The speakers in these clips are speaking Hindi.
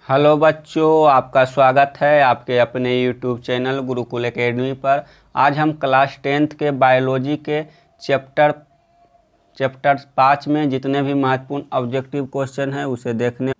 हेलो बच्चों, आपका स्वागत है आपके अपने यूट्यूब चैनल गुरुकुल एकेडमी पर। आज हम क्लास 10th के बायोलॉजी के चैप्टर 5 में जितने भी महत्वपूर्ण ऑब्जेक्टिव क्वेश्चन हैं उसे देखने,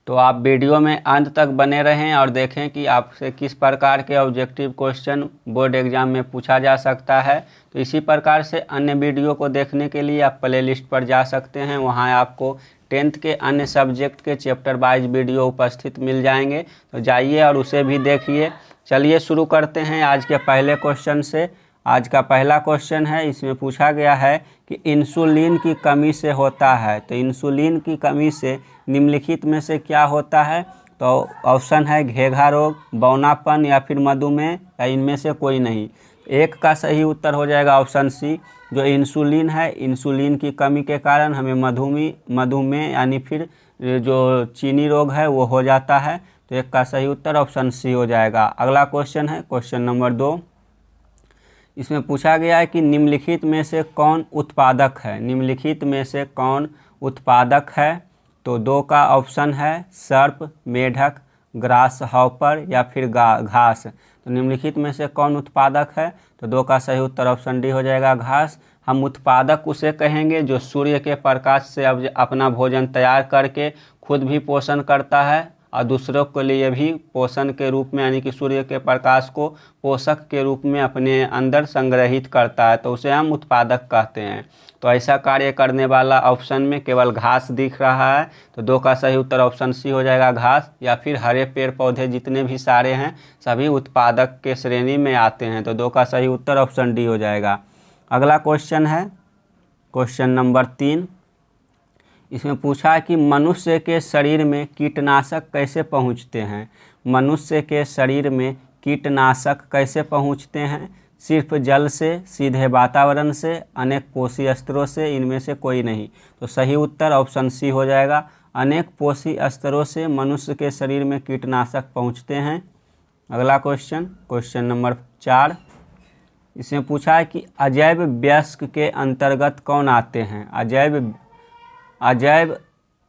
तो आप वीडियो में अंत तक बने रहें और देखें कि आपसे किस प्रकार के ऑब्जेक्टिव क्वेश्चन बोर्ड एग्जाम में पूछा जा सकता है। तो इसी प्रकार से अन्य वीडियो को देखने के लिए आप प्ले लिस्ट पर जा सकते हैं, वहां आपको 10th के अन्य सब्जेक्ट के चैप्टर वाइज वीडियो उपस्थित मिल जाएंगे। तो जाइए और उसे भी देखिए। चलिए शुरू करते हैं आज के पहले क्वेश्चन से। आज का पहला क्वेश्चन है, इसमें पूछा गया है कि इंसुलिन की कमी से होता है। तो इंसुलिन की कमी से निम्नलिखित में से क्या होता है? तो ऑप्शन है घेघा रोग, बौनापन या फिर मधुमेह या इनमें से कोई नहीं। एक का सही उत्तर हो जाएगा ऑप्शन सी। जो इंसुलिन है, इंसुलिन की कमी के कारण हमें मधुमेह यानी फिर जो चीनी रोग है वो हो जाता है। तो एक का सही उत्तर ऑप्शन सी हो जाएगा। अगला क्वेश्चन है क्वेश्चन नंबर 2। इसमें पूछा गया है कि निम्नलिखित में से कौन उत्पादक है? निम्नलिखित में से कौन उत्पादक है? तो 2 का ऑप्शन है सर्प, मेढक, ग्रास हॉपर या फिर घास। तो निम्नलिखित में से कौन उत्पादक है? तो 2 का सही उत्तर ऑप्शन डी हो जाएगा घास। हम उत्पादक उसे कहेंगे जो सूर्य के प्रकाश से अपना भोजन तैयार करके खुद भी पोषण करता है और दूसरों के लिए भी पोषण के रूप में, यानी कि सूर्य के प्रकाश को पोषक के रूप में अपने अंदर संग्रहित करता है, तो उसे हम उत्पादक कहते हैं। तो ऐसा कार्य करने वाला ऑप्शन में केवल घास दिख रहा है। तो 2 का सही उत्तर ऑप्शन सी हो जाएगा घास। या फिर हरे पेड़ पौधे जितने भी सारे हैं सभी उत्पादक के श्रेणी में आते हैं। तो 2 का सही उत्तर ऑप्शन डी हो जाएगा। अगला क्वेश्चन है क्वेश्चन नंबर 3। इसमें पूछा है कि मनुष्य के शरीर में कीटनाशक कैसे पहुंचते हैं? मनुष्य के शरीर में कीटनाशक कैसे पहुंचते हैं? सिर्फ जल से, सीधे वातावरण से, अनेक पोषी स्तरों से, इनमें से कोई नहीं। तो सही उत्तर ऑप्शन सी हो जाएगा। अनेक पोषी स्तरों से मनुष्य के शरीर में कीटनाशक पहुंचते हैं। अगला क्वेश्चन नंबर 4। इसमें पूछा है कि अजैव वयस्क के अंतर्गत कौन आते हैं? अजैव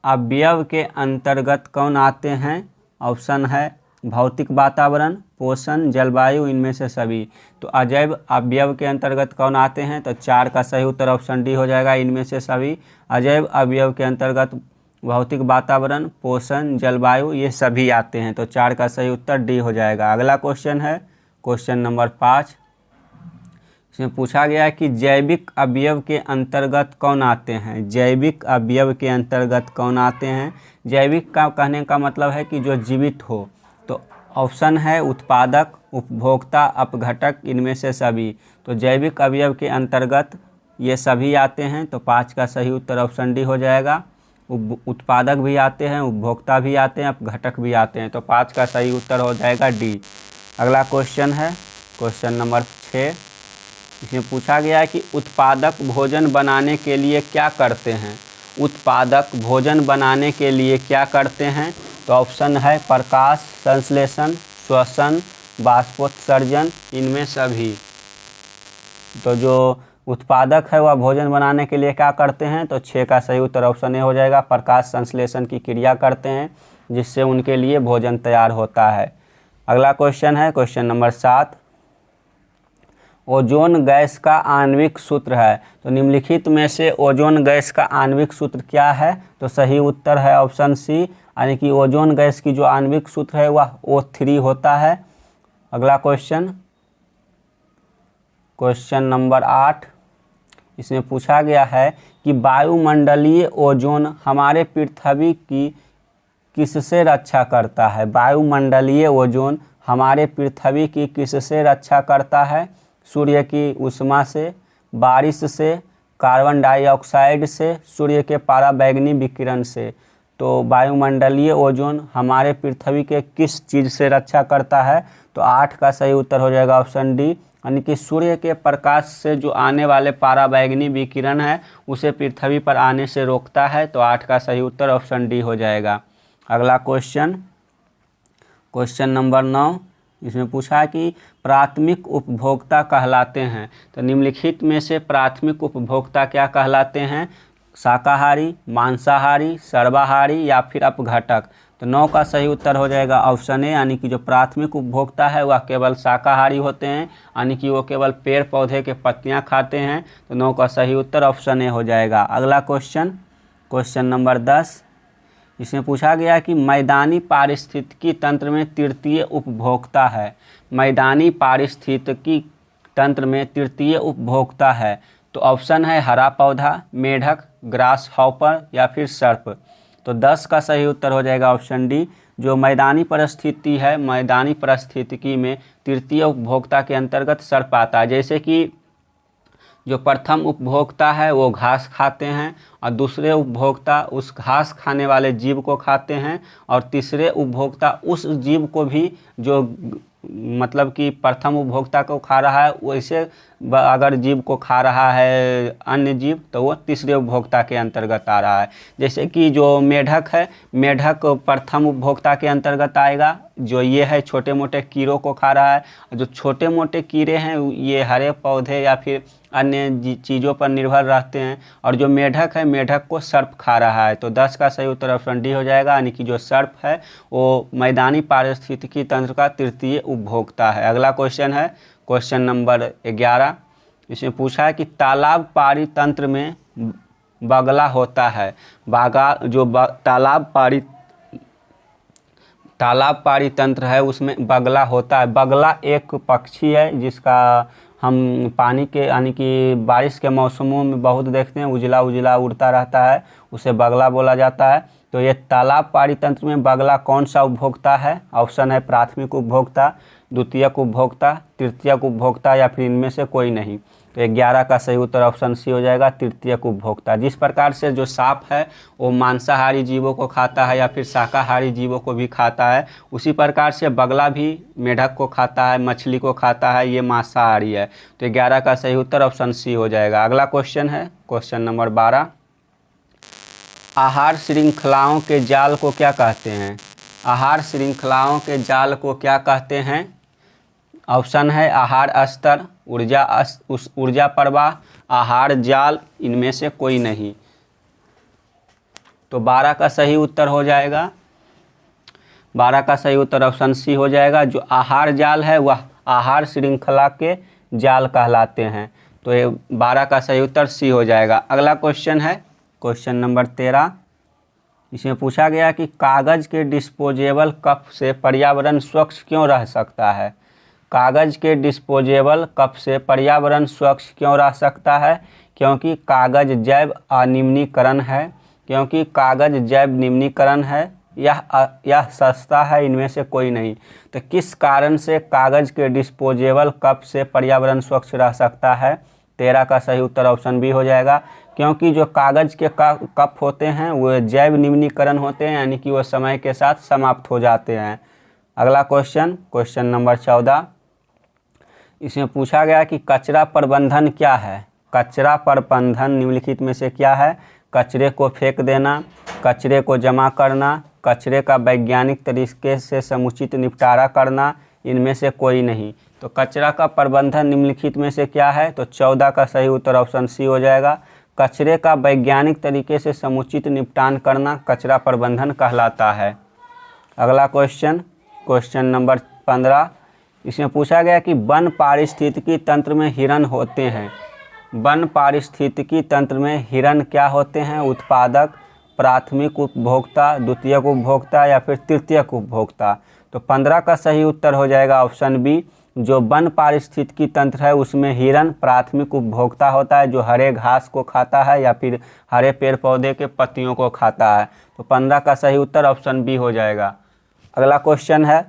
अवयव के अंतर्गत कौन आते हैं? ऑप्शन है भौतिक वातावरण, पोषण, जलवायु, इनमें से सभी। तो अजैव अवयव के अंतर्गत कौन आते हैं? तो 4 का सही उत्तर ऑप्शन डी हो जाएगा, इनमें से सभी। अजैव अवयव के अंतर्गत भौतिक वातावरण, पोषण, जलवायु ये सभी आते हैं। तो 4 का सही उत्तर डी हो जाएगा। अगला क्वेश्चन है क्वेश्चन नंबर 5। इसमें पूछा गया है कि जैविक अवयव के अंतर्गत कौन आते हैं? जैविक अवयव के अंतर्गत कौन आते हैं? जैविक का कहने का मतलब है कि जो जीवित हो। तो ऑप्शन है उत्पादक, उपभोक्ता, अपघटक, इनमें से सभी। तो जैविक अवयव के अंतर्गत ये सभी आते हैं। तो 5 का सही उत्तर ऑप्शन डी हो जाएगा। उत्पादक भी आते हैं, उपभोक्ता भी आते हैं, अपघटक भी आते हैं। तो 5 का सही उत्तर हो जाएगा डी। अगला क्वेश्चन है क्वेश्चन नंबर 6। इसमें पूछा गया है कि उत्पादक भोजन बनाने के लिए क्या करते हैं? उत्पादक भोजन बनाने के लिए क्या करते हैं? तो ऑप्शन है प्रकाश संश्लेषण, श्वसन, बाष्पोत्सर्जन, इनमें सभी। तो जो उत्पादक है वह भोजन बनाने के लिए क्या करते हैं? तो 6 का सही उत्तर ऑप्शन ए हो जाएगा। प्रकाश संश्लेषण की क्रिया करते हैं जिससे उनके लिए भोजन तैयार होता है। अगला क्वेश्चन है क्वेश्चन नंबर 7। ओजोन गैस का आणविक सूत्र है। तो निम्नलिखित में से ओजोन गैस का आणविक सूत्र क्या है? तो सही उत्तर है ऑप्शन सी, यानी कि ओजोन गैस की जो आणविक सूत्र है वह O3 होता है। अगला क्वेश्चन नंबर 8। इसमें पूछा गया है कि वायुमंडलीय ओजोन हमारे पृथ्वी की किससे रक्षा करता है? वायुमंडलीय ओजोन हमारे पृथ्वी की किससे रक्षा करता है? सूर्य की ऊष्मा से, बारिश से, कार्बन डाइऑक्साइड से, सूर्य के पराबैंगनी विकिरण से। तो वायुमंडलीय ओजोन हमारे पृथ्वी के किस चीज़ से रक्षा करता है? तो 8 का सही उत्तर हो जाएगा ऑप्शन डी, यानी कि सूर्य के प्रकाश से जो आने वाले पराबैंगनी विकिरण है उसे पृथ्वी पर आने से रोकता है। तो 8 का सही उत्तर ऑप्शन डी हो जाएगा। अगला क्वेश्चन नंबर 9। इसमें पूछा है कि प्राथमिक उपभोक्ता कहलाते हैं। तो निम्नलिखित में से प्राथमिक उपभोक्ता क्या कहलाते हैं? शाकाहारी, मांसाहारी, सर्वाहारी या फिर अपघटक। तो 9 का सही उत्तर हो जाएगा ऑप्शन ए, यानी कि जो प्राथमिक उपभोक्ता है वह केवल शाकाहारी होते हैं, यानी कि वो केवल पेड़ पौधे के पत्तियां खाते हैं। तो 9 का सही उत्तर ऑप्शन ए हो जाएगा। अगला क्वेश्चन नंबर 10, इसमें पूछा गया कि मैदानी पारिस्थितिकी तंत्र में तृतीय उपभोक्ता है। मैदानी पारिस्थितिकी तंत्र में तृतीय उपभोक्ता है, तो ऑप्शन है हरा पौधा, मेढक, ग्रास हॉपर या फिर सर्प। तो 10 का सही उत्तर हो जाएगा ऑप्शन डी। जो मैदानी परिस्थिति है, मैदानी परिस्थितिकी में तृतीय उपभोक्ता के अंतर्गत सर्प आता है। जैसे कि जो प्रथम उपभोक्ता है वो घास खाते हैं, और दूसरे उपभोक्ता उस घास खाने वाले जीव को खाते हैं, और तीसरे उपभोक्ता उस जीव को भी जो मतलब कि प्रथम उपभोक्ता को खा रहा है वैसे अगर जीव को खा रहा है अन्य जीव, तो वो तीसरे उपभोक्ता के अंतर्गत आ रहा है। जैसे कि जो मेढक है, मेढक प्रथम उपभोक्ता के अंतर्गत आएगा, जो ये है छोटे मोटे कीड़ों को खा रहा है। जो छोटे मोटे कीड़े हैं ये हरे पौधे या फिर अन्य चीज़ों पर निर्भर रहते हैं, और जो मेढक है, मेढक को सर्प खा रहा है। तो 10 का सही उत्तर ऑप्शन डी हो जाएगा, यानी कि जो सर्प है वो मैदानी पारिस्थितिकी तंत्र का तृतीय उपभोक्ता है। अगला क्वेश्चन है क्वेश्चन नंबर 11, इसमें पूछा है कि तालाब पारी तंत्र में बगला होता है। तालाब पारी तंत्र है उसमें बगला होता है। बगला एक पक्षी है जिसका हम पानी के यानी कि बारिश के मौसमों में बहुत देखते हैं, उजला उजला उड़ता रहता है, उसे बगला बोला जाता है। तो ये तालाब पारी तंत्र में बगला कौन सा उपभोक्ता है? ऑप्शन है प्राथमिक उपभोक्ता, द्वितीयक उपभोक्ता, तृतीयक उपभोक्ता या फिर इनमें से कोई नहीं। तो 11 का सही उत्तर ऑप्शन सी हो जाएगा, तृतीयक उपभोक्ता। जिस प्रकार से जो सांप है वो मांसाहारी जीवों को खाता है या फिर शाकाहारी जीवों को भी खाता है, उसी प्रकार से बगला भी मेढक को खाता है, मछली को खाता है, ये मांसाहारी है। तो 11 का सही उत्तर ऑप्शन सी हो जाएगा। अगला क्वेश्चन है क्वेश्चन नंबर 12, आहार श्रृंखलाओं के जाल को क्या कहते हैं? आहार श्रृंखलाओं के जाल को क्या कहते हैं? ऑप्शन है आहार स्तर, ऊर्जा प्रवाह, आहार जाल, इनमें से कोई नहीं। तो 12 का सही उत्तर हो जाएगा, 12 का सही उत्तर ऑप्शन सी हो जाएगा। जो आहार जाल है वह आहार श्रृंखला के जाल कहलाते हैं। तो ये 12 का सही उत्तर सी हो जाएगा। अगला क्वेश्चन है क्वेश्चन नंबर 13, इसमें पूछा गया कि कागज़ के डिस्पोजेबल कप से पर्यावरण स्वच्छ क्यों रह सकता है? कागज़ के डिस्पोजेबल कप से पर्यावरण स्वच्छ क्यों रह सकता है? क्योंकि कागज़ जैव अनिम्नीकरण है, क्योंकि कागज़ जैव निम्नीकरण है, यह सस्ता है, इनमें से कोई नहीं। तो किस कारण से कागज़ के डिस्पोजेबल कप से पर्यावरण स्वच्छ रह सकता है? 13 का सही उत्तर ऑप्शन बी हो जाएगा, क्योंकि जो कागज़ के कप होते हैं वो जैव निम्नीकरण होते हैं, यानी कि वो समय के साथ समाप्त हो जाते हैं। अगला क्वेश्चन नंबर 14, इसमें पूछा गया कि कचरा प्रबंधन क्या है? कचरा प्रबंधन निम्नलिखित में से क्या है? कचरे को फेंक देना, कचरे को जमा करना, कचरे का वैज्ञानिक तरीके से समुचित निपटारा करना, इनमें से कोई नहीं। तो कचरा का प्रबंधन निम्नलिखित में से क्या है? तो 14 का सही उत्तर ऑप्शन सी हो जाएगा। कचरे का वैज्ञानिक तरीके से समुचित निपटान करना कचरा प्रबंधन कहलाता है। अगला क्वेश्चन नंबर 15, इसमें पूछा गया कि वन पारिस्थितिकी तंत्र में हिरण होते हैं। वन पारिस्थितिकी तंत्र में हिरण क्या होते हैं? उत्पादक, प्राथमिक उपभोक्ता, द्वितीयक उपभोक्ता या फिर तृतीयक उपभोक्ता। तो 15 का सही उत्तर हो जाएगा ऑप्शन बी। जो वन पारिस्थितिकी तंत्र है उसमें हिरण प्राथमिक उपभोक्ता होता है, जो हरे घास को खाता है या फिर हरे पेड़ पौधे के पत्तियों को खाता है। तो 15 का सही उत्तर ऑप्शन बी हो जाएगा। अगला क्वेश्चन है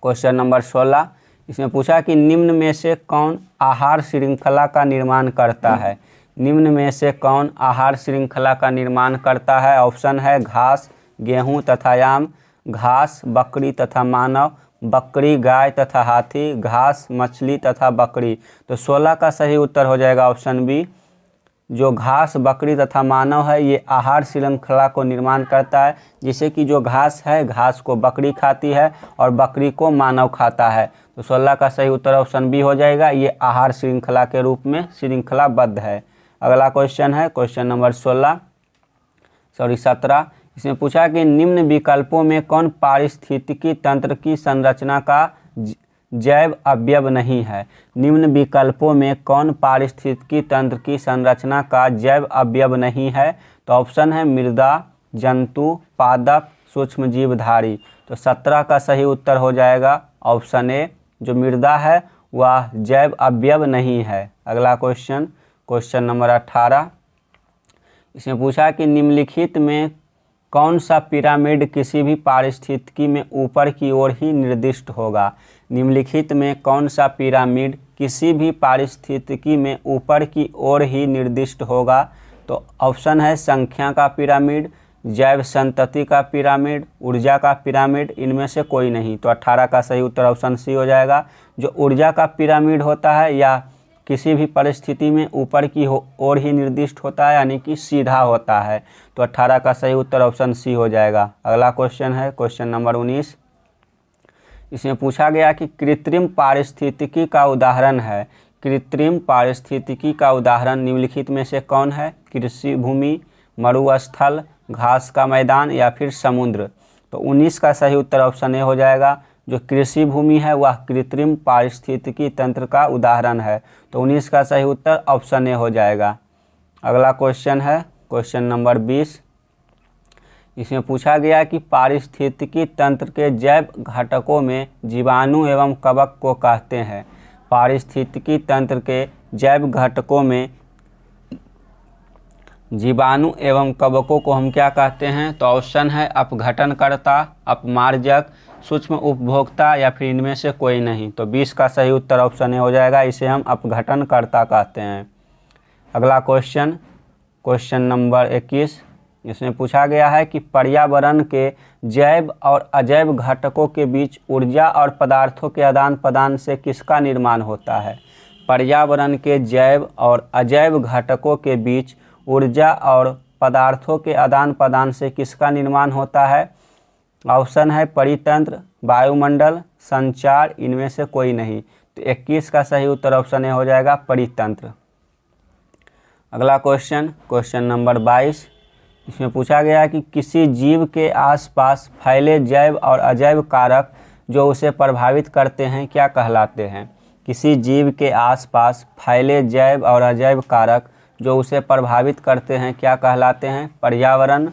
क्वेश्चन नंबर 16, इसमें पूछा कि निम्न में से कौन आहार श्रृंखला का निर्माण करता है? निम्न में से कौन आहार श्रृंखला का निर्माण करता है? ऑप्शन है घास, गेहूँ तथा याम, घास, बकरी तथा मानव, बकरी, गाय तथा हाथी, घास, मछली तथा बकरी। तो 16 का सही उत्तर हो जाएगा ऑप्शन बी। जो घास, बकरी तथा मानव है ये आहार श्रृंखला को निर्माण करता है। जैसे कि जो घास है, घास को बकरी खाती है और बकरी को मानव खाता है। तो 16 का सही उत्तर ऑप्शन बी हो जाएगा। ये आहार श्रृंखला के रूप में श्रृंखलाबद्ध है। अगला क्वेश्चन है क्वेश्चन नंबर 17, इसमें पूछा कि निम्न विकल्पों में कौन पारिस्थितिकी तंत्र की संरचना का जैव अवयव नहीं है। निम्न विकल्पों में कौन पारिस्थितिकी तंत्र की संरचना का जैव अवयव नहीं है। तो ऑप्शन है मृदा, जंतु, पादप, सूक्ष्मजीवधारी। तो 17 का सही उत्तर हो जाएगा ऑप्शन ए, जो मृदा है वह जैव अवयव नहीं है। अगला क्वेश्चन, क्वेश्चन नंबर 18। इसमें पूछा कि निम्नलिखित में कौन सा पिरामिड किसी भी पारिस्थितिकी में ऊपर की ओर ही निर्दिष्ट होगा। निम्नलिखित में कौन सा पिरामिड किसी भी पारिस्थितिकी में ऊपर की ओर ही निर्दिष्ट होगा। तो ऑप्शन है संख्या का पिरामिड, जैव संतति का पिरामिड, ऊर्जा का पिरामिड, इनमें से कोई नहीं। तो 18 का सही उत्तर ऑप्शन सी हो जाएगा। जो ऊर्जा का पिरामिड होता है या किसी भी परिस्थिति में ऊपर की ओर ही निर्दिष्ट होता है, यानी कि सीधा होता है। तो 18 का सही उत्तर ऑप्शन सी हो जाएगा। अगला क्वेश्चन है क्वेश्चन नंबर 19। इसमें पूछा गया कि कृत्रिम पारिस्थितिकी का उदाहरण है। कृत्रिम पारिस्थितिकी का उदाहरण निम्नलिखित में से कौन है। कृषि भूमि, मरुस्थल, घास का मैदान या फिर समुद्र। तो 19 का सही उत्तर ऑप्शन ए हो जाएगा। जो कृषि भूमि है वह कृत्रिम पारिस्थितिकी तंत्र का उदाहरण है। तो 19 का सही उत्तर ऑप्शन ए हो जाएगा। अगला क्वेश्चन है क्वेश्चन नंबर 20। इसमें पूछा गया कि पारिस्थितिकी तंत्र के जैव घटकों में जीवाणु एवं कवक को कहते हैं। पारिस्थितिकी तंत्र के जैव घटकों में जीवाणु एवं कवकों को हम क्या कहते हैं। तो ऑप्शन है अपघटनकर्ता, अपमार्जक, सूक्ष्म उपभोक्ता या फिर इनमें से कोई नहीं। तो 20 का सही उत्तर ऑप्शन ए हो जाएगा। इसे हम अपघटनकर्ता कहते हैं। अगला क्वेश्चन, क्वेश्चन नंबर 21। इसमें पूछा गया है कि पर्यावरण के जैव और अजैव घटकों के बीच ऊर्जा और पदार्थों के आदान प्रदान से किसका निर्माण होता है। पर्यावरण के जैव और अजैव घटकों के बीच ऊर्जा और पदार्थों के आदान प्रदान से किसका निर्माण होता है। ऑप्शन है परितंत्र, वायुमंडल, संचार, इनमें से कोई नहीं। तो 21 का सही उत्तर ऑप्शन ए हो जाएगा परितंत्र। अगला क्वेश्चन, क्वेश्चन नंबर 22। इसमें पूछा गया कि किसी जीव के आसपास फैले जैव और अजैव कारक जो उसे प्रभावित करते हैं क्या कहलाते हैं। किसी जीव के आसपास फैले जैव और अजैव कारक जो उसे प्रभावित करते हैं क्या कहलाते हैं। पर्यावरण,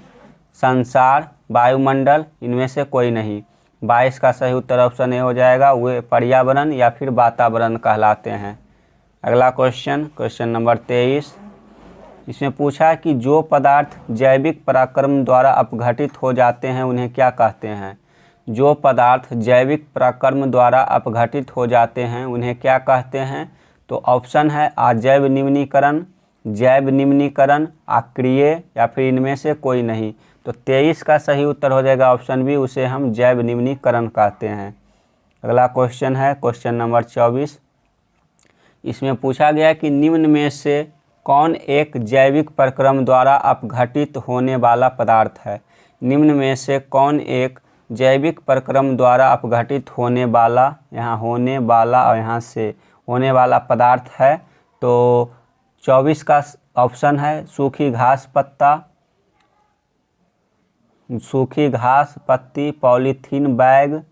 संसार, वायुमंडल, इनमें से कोई नहीं। 22 का सही उत्तर ऑप्शन ए हो जाएगा। वे पर्यावरण या फिर वातावरण कहलाते हैं। अगला क्वेश्चन, क्वेश्चन नंबर 23। इसमें पूछा कि जो पदार्थ जैविक पराक्रम द्वारा अपघटित हो जाते हैं उन्हें क्या कहते हैं। जो पदार्थ जैविक पराक्रम द्वारा अपघटित हो जाते हैं उन्हें क्या कहते हैं। तो ऑप्शन है अजैव निम्नीकरण, जैव निम्नीकरण, अक्रिय या फिर इनमें से कोई नहीं। तो 23 का सही उत्तर हो जाएगा ऑप्शन बी, उसे हम जैव निम्नीकरण कहते हैं। अगला क्वेश्चन है क्वेश्चन नंबर 24। इसमें पूछा गया कि निम्न में से कौन एक जैविक प्रक्रम द्वारा अपघटित होने वाला पदार्थ है। निम्न में से कौन एक जैविक प्रक्रम द्वारा अपघटित होने वाला, यहाँ होने वाला और यहाँ से होने वाला पदार्थ है। तो 24 का ऑप्शन है सूखी घास पत्ता, सूखी घास पत्ती, पॉलीथीन बैग,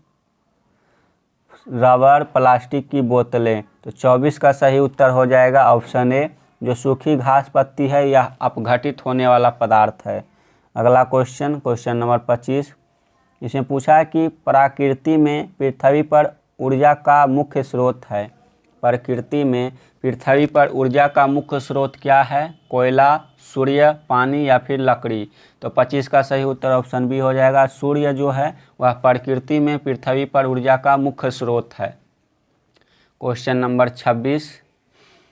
रबर, प्लास्टिक की बोतलें। तो 24 का सही उत्तर हो जाएगा ऑप्शन ए, जो सूखी घास पत्ती है यह अपघटित होने वाला पदार्थ है। अगला क्वेश्चन, क्वेश्चन नंबर 25। इसमें पूछा है कि प्रकृति में पृथ्वी पर ऊर्जा का मुख्य स्रोत है। प्रकृति में पृथ्वी पर ऊर्जा का मुख्य स्रोत क्या है। कोयला, सूर्य, पानी या फिर लकड़ी। तो 25 का सही उत्तर ऑप्शन बी हो जाएगा। सूर्य जो है वह प्रकृति में पृथ्वी पर ऊर्जा का मुख्य स्रोत है। Question number 26।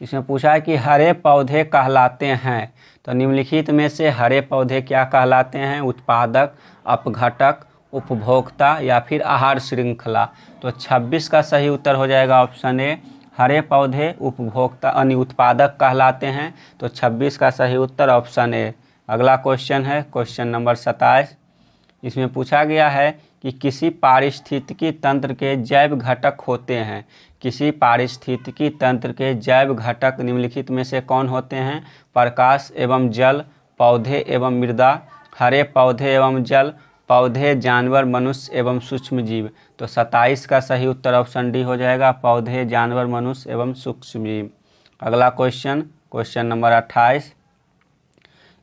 इसमें पूछा है कि हरे पौधे कहलाते हैं। तो निम्नलिखित में से हरे पौधे क्या कहलाते हैं। उत्पादक, अपघटक, उपभोक्ता या फिर आहार श्रृंखला। तो 26 का सही उत्तर हो जाएगा ऑप्शन ए, हरे पौधे उपभोक्ता यानी उत्पादक कहलाते हैं। तो 26 का सही उत्तर ऑप्शन ए। अगला क्वेश्चन है क्वेश्चन नंबर 27। इसमें पूछा गया है कि किसी पारिस्थितिकी तंत्र के जैव घटक होते हैं। किसी पारिस्थितिकी तंत्र के जैव घटक निम्नलिखित में से कौन होते हैं। प्रकाश एवं जल, पौधे एवं मृदा, हरे पौधे एवं जल, पौधे, जानवर, मनुष्य एवं सूक्ष्म जीव। तो 27 का सही उत्तर ऑप्शन डी हो जाएगा, पौधे, जानवर, मनुष्य एवं सूक्ष्म जीव। अगला क्वेश्चन, क्वेश्चन नंबर 28।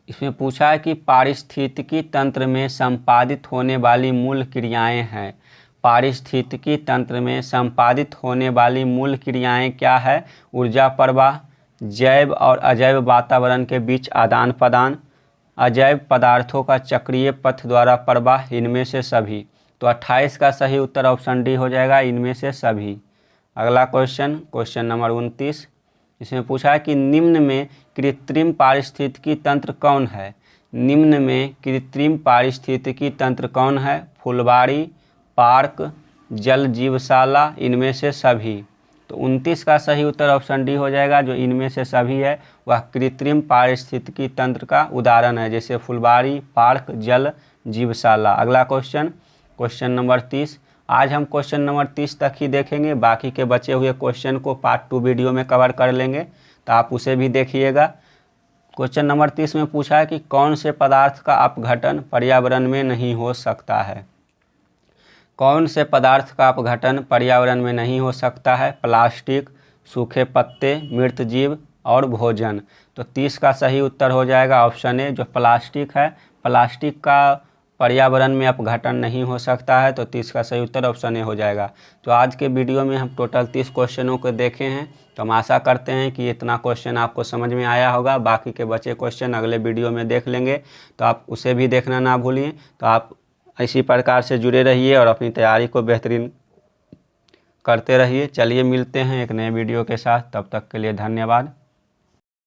इसमें पूछा है कि पारिस्थितिकी तंत्र में संपादित होने वाली मूल क्रियाएं हैं। पारिस्थितिकी तंत्र में संपादित होने वाली मूल क्रियाएं क्या है? ऊर्जा प्रवाह, जैव और अजैव वातावरण के बीच आदान प्रदान, अजैव पदार्थों का चक्रीय पथ द्वारा प्रवाह, इनमें से सभी। तो 28 का सही उत्तर ऑप्शन डी हो जाएगा, इनमें से सभी। अगला क्वेश्चन, क्वेश्चन नंबर 29। इसमें पूछा है कि निम्न में कृत्रिम पारिस्थितिकी तंत्र कौन है? निम्न में कृत्रिम पारिस्थितिकी तंत्र कौन है? फुलबाड़ी, पार्क, जल जीवशाला, इनमें से सभी। तो 29 का सही उत्तर ऑप्शन डी हो जाएगा, जो इनमें से सभी है वह कृत्रिम पारिस्थितिकी तंत्र का उदाहरण है, जैसे फुलबाड़ी, पार्क, जल जीवशाला। अगला क्वेश्चन, क्वेश्चन नंबर 30। आज हम क्वेश्चन नंबर 30 तक ही देखेंगे, बाकी के बचे हुए क्वेश्चन को पार्ट 2 वीडियो में कवर कर लेंगे, तो आप उसे भी देखिएगा। क्वेश्चन नंबर 30 में पूछा है कि कौन से पदार्थ का अपघटन पर्यावरण में नहीं हो सकता है? कौन से पदार्थ का अपघटन पर्यावरण में नहीं हो सकता है? प्लास्टिक, सूखे पत्ते, मृत जीव और भोजन। तो 30 का सही उत्तर हो जाएगा ऑप्शन ए, जो प्लास्टिक है। प्लास्टिक का पर्यावरण में अपघटन नहीं हो सकता है, तो 30 का सही उत्तर ऑप्शन ए हो जाएगा। तो आज के वीडियो में हम टोटल 30 क्वेश्चनों को देखे हैं, तो हम आशा करते हैं कि इतना क्वेश्चन आपको समझ में आया होगा। बाकी के बचे क्वेश्चन अगले वीडियो में देख लेंगे, तो आप उसे भी देखना ना भूलिए। तो आप इसी प्रकार से जुड़े रहिए और अपनी तैयारी को बेहतरीन करते रहिए। चलिए मिलते हैं एक नए वीडियो के साथ, तब तक के लिए धन्यवाद।